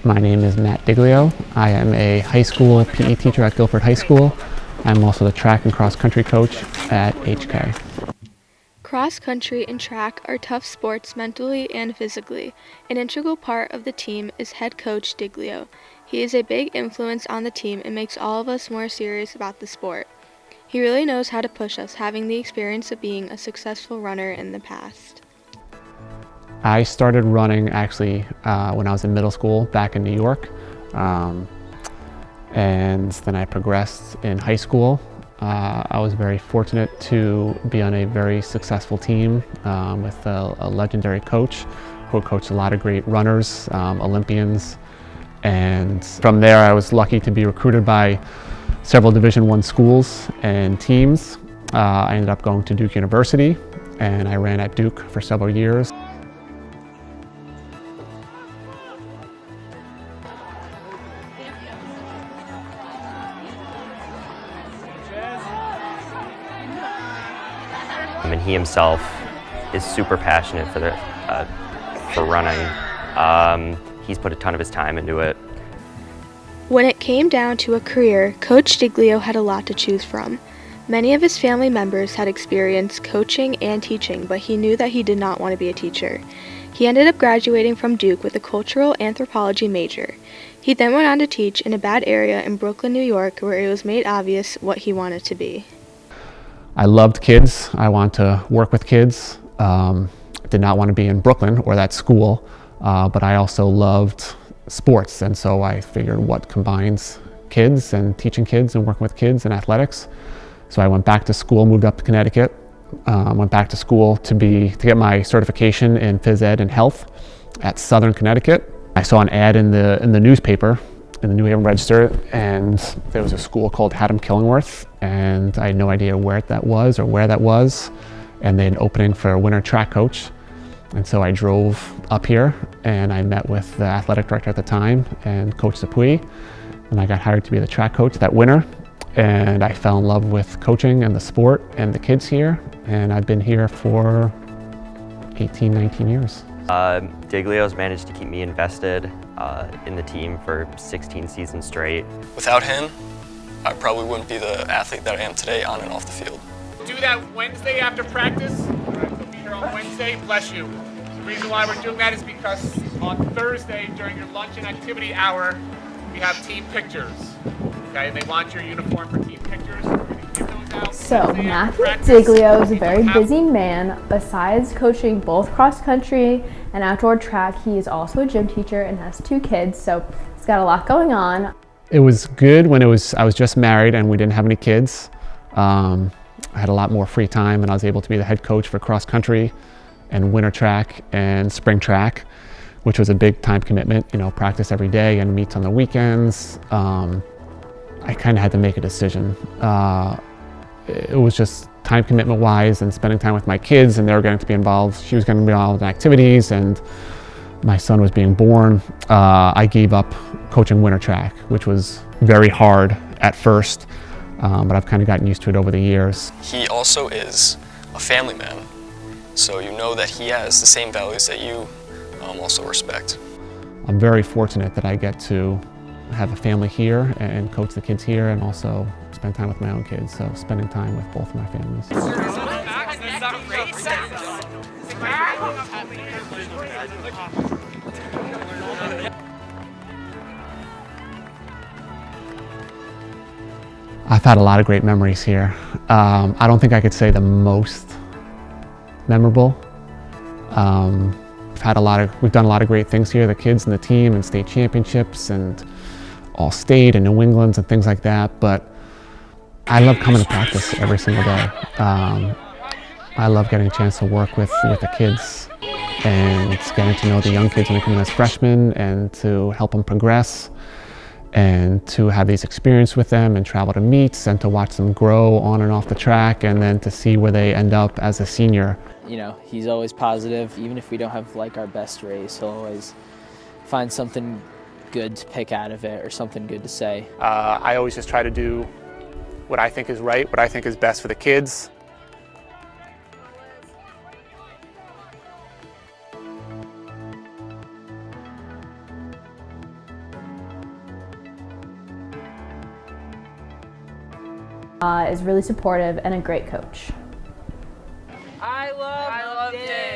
My name is Matt Diglio. I am a high school PE teacher at Guilford High School. I'm also the track and cross country coach at HK. Cross country and track are tough sports mentally and physically. An integral part of the team is head coach Diglio. He is a big influence on the team and makes all of us more serious about the sport. He really knows how to push us, having the experience of being a successful runner in the past. I started running actually when I was in middle school back in New York. And then I progressed in high school. I was very fortunate to be on a very successful team with a legendary coach who coached a lot of great runners, Olympians. And from there I was lucky to be recruited by several Division I schools and teams. I ended up going to Duke University and I ran at Duke for several years. And he himself is super passionate for running. He's put a ton of his time into it. When it came down to a career, Coach Diglio had a lot to choose from. Many of his family members had experience coaching and teaching, but he knew that he did not want to be a teacher. He ended up graduating from Duke with a cultural anthropology major. He then went on to teach in a bad area in Brooklyn, New York, where it was made obvious what he wanted to be. I loved kids. I wanted to work with kids. Did not want to be in Brooklyn or that school, but I also loved sports. And so I figured what combines kids and teaching kids and working with kids and athletics. So I went back to school, moved up to Connecticut, went back to school to get my certification in phys ed and health at Southern Connecticut. I saw an ad in the newspaper, in the New Haven Register, and there was a school called Haddam Killingworth, and I had no idea where that was, and they had an opening for a winter track coach. And so I drove up here and I met with the athletic director at the time and Coach Zapui, and I got hired to be the track coach that winter. And I fell in love with coaching and the sport and the kids here, and I've been here for 18, 19 years. Diglio's managed to keep me invested in the team for 16 seasons straight. Without him, I probably wouldn't be the athlete that I am today on and off the field. Do that Wednesday after practice. All right, so be here on Wednesday. Bless you. The reason why we're doing that is because on Thursday during your lunch and activity hour, we have team pictures. Okay, they want your uniform for team pictures. We're going to give those out. So Matthew Diglio is a very busy man. Besides coaching both cross country and outdoor track, he is also a gym teacher and has 2 kids, so he's got a lot going on. It was good when I was just married and we didn't have any kids. I had a lot more free time and I was able to be the head coach for cross country and winter track and spring track, which was a big time commitment, practice every day and meets on the weekends. I kind of had to make a decision. It was just time commitment wise and spending time with my kids, and they were getting to be involved. She was getting to be involved in activities and my son was being born. I gave up coaching winter track, which was very hard at first, but I've kind of gotten used to it over the years. He also is a family man, so you know that he has the same values that you also respect. I'm very fortunate that I get to have a family here and coach the kids here and also spend time with my own kids, so spending time with both of my families. I've had a lot of great memories here. I don't think I could say the most memorable. We've done a lot of great things here, the kids and the team, and state championships and all state and New England's and things like that, but I love coming to practice every single day. I love getting a chance to work with the kids and getting to know the young kids when they come in as freshmen and to help them progress and to have these experiences with them and travel to meets and to watch them grow on and off the track and then to see where they end up as a senior. He's always positive. Even if we don't have our best race, he'll always find something good to pick out of it or something good to say. I always just try to do what I think is right, what I think is best for the kids. Is really supportive and a great coach. I love Dick.